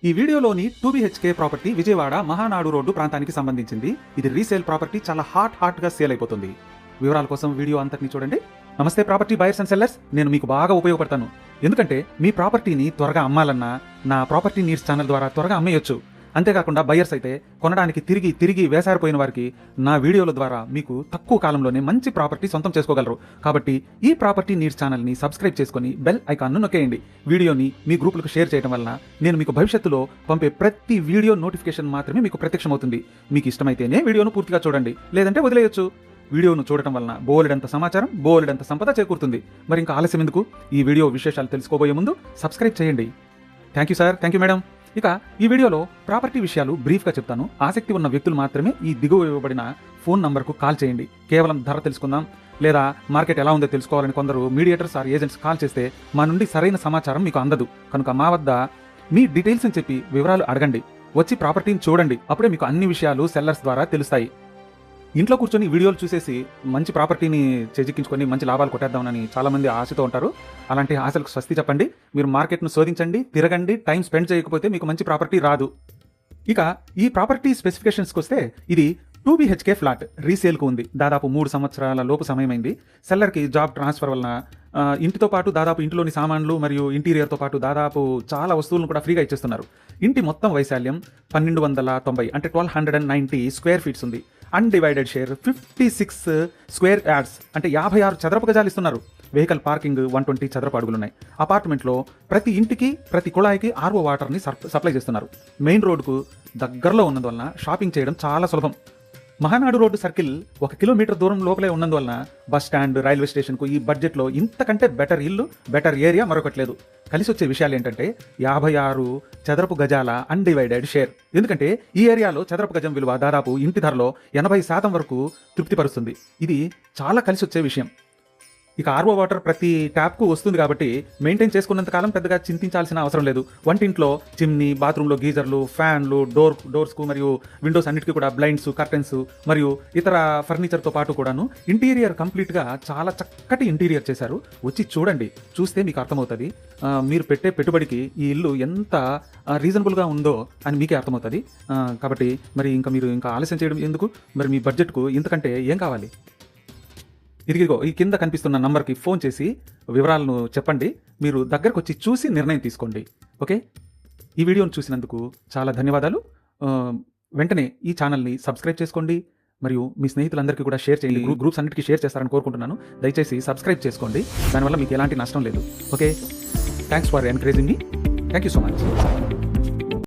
ఈ వీడియోలోని 2 BHK property Vijayawada Mahanadu road ప్రాంతానికి సంబంధించింది. ఇది రీసేల్ ప్రాపర్టీ, చాలా హాట్ గా సేల్ అయిపోతుంది. వివరాల కోసం వీడియో అంతటిని చూడండి. నమస్తే ప్రాపర్టీ బయర్స్ అండ్ సెల్లర్స్, నేను మీకు బాగా ఉపయోగపడతాను. ఎందుకంటే మీ ప్రాపర్టీని త్వరగా అమ్మాలన్నా నా ప్రాపర్టీ నీడ్స్ ఛానల్ ద్వారా త్వరగా అమ్మేయొచ్చు. అంతేకాకుండా బయర్స్ అయితే కొనడానికి తిరిగి వేసారిపోయిన వారికి నా వీడియోల ద్వారా మీకు తక్కువ కాలంలోనే మంచి ప్రాపర్టీ సొంతం చేసుకోగలరు. కాబట్టి ఈ ప్రాపర్టీ నీడ్స్ ఛానల్ని సబ్స్క్రైబ్ చేసుకుని బెల్ ఐకాన్ను నొక్కేయండి. వీడియోని మీ గ్రూపులకు షేర్ చేయడం వలన నేను మీకు భవిష్యత్తులో పంపే ప్రతి వీడియో నోటిఫికేషన్ మాత్రమే మీకు ప్రత్యక్షమవుతుంది. మీకు ఇష్టమైతేనే వీడియోను పూర్తిగా చూడండి, లేదంటే వదిలేయొచ్చు. వీడియోను చూడటం వలన బోలెడంత సమాచారం, బోలెడంత సంపద చేకూరుతుంది. మరి ఇంకా ఆలస్యం ఎందుకు? ఈ వీడియో విశేషాలు తెలుసుకోబోయే ముందు సబ్స్క్రైబ్ చేయండి. Thank you sir, thank you madam. ఇక ఈ వీడియోలో ప్రాపర్టీ విషయాలు బ్రీఫ్గా చెప్తాను. ఆసక్తి ఉన్న వ్యక్తులు మాత్రమే ఈ దిగువ ఇవ్వబడిన ఫోన్ నంబర్కు కాల్ చేయండి. కేవలం ధర తెలుసుకుందాం, లేదా మార్కెట్ ఎలా ఉందో తెలుసుకోవాలని కొందరు మీడియేటర్స్ ఆర్ ఏజెంట్స్ కాల్ చేస్తే మా నుండి సరైన సమాచారం మీకు అందదు. కనుక మా వద్ద మీ డీటెయిల్స్ అని చెప్పి వివరాలు అడగండి. వచ్చి ప్రాపర్టీని చూడండి, అప్పుడే మీకు అన్ని విషయాలు సెల్లర్స్ ద్వారా తెలుస్తాయి. ఇంట్లో కూర్చొని వీడియోలు చూసేసి మంచి ప్రాపర్టీని చేజిక్కించుకొని మంచి లాభాలు కొట్టేద్దామని చాలామంది ఆశతో ఉంటారు. అలాంటి ఆశలకు స్వస్తి చెప్పండి. మీరు మార్కెట్ను శోధించండి, తిరగండి. టైం స్పెండ్ చేయకపోతే మీకు మంచి ప్రాపర్టీ రాదు. ఇక ఈ ప్రాపర్టీ స్పెసిఫికేషన్స్కి వస్తే, ఇది 2 BHK ఫ్లాట్ రీసేల్కు ఉంది. దాదాపు 3 సంవత్సరాల లోపు సమయమైంది. సెల్లర్కి జాబ్ ట్రాన్స్ఫర్ వలన ఇంటితో పాటు దాదాపు ఇంటిలోని సామాన్లు మరియు ఇంటీరియర్తో పాటు దాదాపు చాలా వస్తువులను కూడా ఫ్రీగా ఇచ్చేస్తున్నారు. ఇంటి మొత్తం వైశాల్యం 1290 అంటే 1290 స్క్వేర్ ఫీట్స్ ఉంది. అన్డివైడెడ్ షేర్ 56 స్క్వేర్ యార్డ్స్ అంటే 56 చదరపు గజాలు ఇస్తున్నారు. వెహికల్ పార్కింగ్ 120 చదరపు అడుగులున్నాయి. అపార్ట్మెంట్లో ప్రతి ఇంటికి ప్రతి కుళాయికి RO వాటర్ని సప్లై చేస్తున్నారు. మెయిన్ రోడ్డుకు దగ్గరలో ఉన్నందువలన షాపింగ్ చేయడం చాలా సులభం. మహానాడు రోడ్డు సర్కిల్ 1 కిలోమీటర్ దూరం లోపలే ఉన్నందువలన బస్ స్టాండ్, రైల్వే స్టేషన్కు ఈ బడ్జెట్లో ఇంతకంటే బెటర్ ఇల్లు, బెటర్ ఏరియా మరొకటి లేదు. కలిసి వచ్చే విషయాలు ఏంటంటే 56 చదరపు గజాల అన్డివైడెడ్ షేర్. ఎందుకంటే ఈ ఏరియాలో చదరపు గజం విలువ దాదాపు ఇంటి ధరలో 80% వరకు తృప్తిపరుస్తుంది. ఇది చాలా కలిసి వచ్చే విషయం. ఇక RO వాటర్ ప్రతి ట్యాప్కు వస్తుంది కాబట్టి మెయింటైన్ చేసుకున్నంత కాలం పెద్దగా చింతించాల్సిన అవసరం లేదు. వంటింట్లో చిమ్నీ, బాత్రూంలో గీజర్లు, ఫ్యాన్లు, డోర్స్కు మరియు విండోస్ అన్నిటికీ కూడా బ్లైండ్స్, కర్టెన్స్ మరియు ఇతర ఫర్నిచర్తో పాటు కూడాను ఇంటీరియర్ కంప్లీట్గా చాలా చక్కటి ఇంటీరియర్ చేశారు. వచ్చి చూడండి, చూస్తే మీకు అర్థమవుతుంది. మీరు పెట్టే పెట్టుబడికి ఈ ఇల్లు ఎంత రీజనబుల్గా ఉందో అని మీకే అర్థమవుతుంది. కాబట్టి మరి మీరు ఇంకా ఆలస్యం చేయడం ఎందుకు? మరి మీ బడ్జెట్కు ఇంతకంటే ఏం కావాలి? ఇదిగో ఈ కింద కనిపిస్తున్న నంబర్కి ఫోన్ చేసి వివరాలను చెప్పండి. మీరు దగ్గరకు వచ్చి చూసి నిర్ణయం తీసుకోండి. ఓకే, ఈ వీడియోను చూసినందుకు చాలా ధన్యవాదాలు. వెంటనే ఈ ఛానల్ని సబ్స్క్రైబ్ చేసుకోండి మరియు మీ స్నేహితులందరికీ కూడా షేర్ చేయండి. గ్రూప్స్ అన్నిటికీ షేర్ చేస్తారని కోరుకుంటున్నాను. దయచేసి సబ్స్క్రైబ్ చేసుకోండి, దానివల్ల మీకు ఎలాంటి నష్టం లేదు. Okay, thanks for encouraging me. Thank you so much.